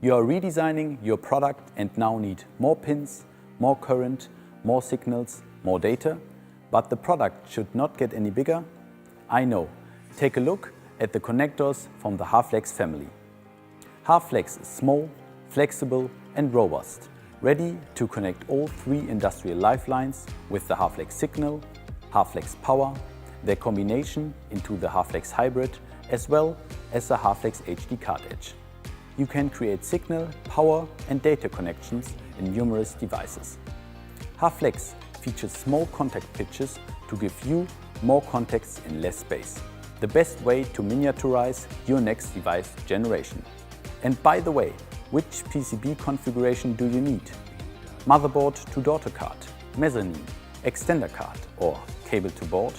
You are redesigning your product and now need more pins, more current, more signals, more data, but the product should not get any bigger? I know. Take a look at the connectors from the har-flex family. har-flex is small, flexible and robust, ready to connect all three industrial lifelines with the har-flex signal, har-flex power, their combination into the har-flex hybrid, as well as the har-flex HD card edge. You can create signal, power and data connections in numerous devices. har-flex features small contact pitches to give you more contacts in less space. The best way to miniaturize your next device generation. And by the way, which PCB configuration do you need? Motherboard to daughter card, mezzanine, extender card or cable to board?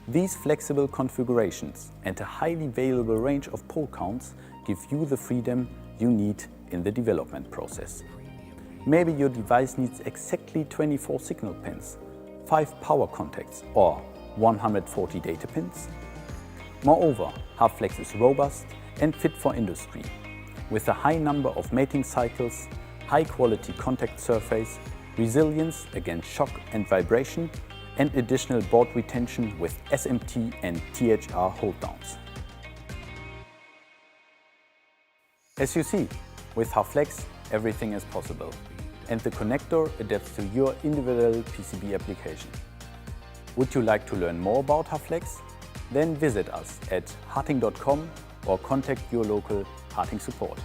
These flexible configurations and a highly variable range of pole counts give you the freedom you need in the development process. Maybe your device needs exactly 24 signal pins, 5 power contacts or 140 data pins. Moreover, har-flex is robust and fit for industry, with a high number of mating cycles, high quality contact surface, resilience against shock and vibration, and additional board retention with SMT and THR hold downs. As you see, with har-flex everything is possible, and the connector adapts to your individual PCB application. Would you like to learn more about har-flex? Then visit us at harting.com or contact your local HARTING support.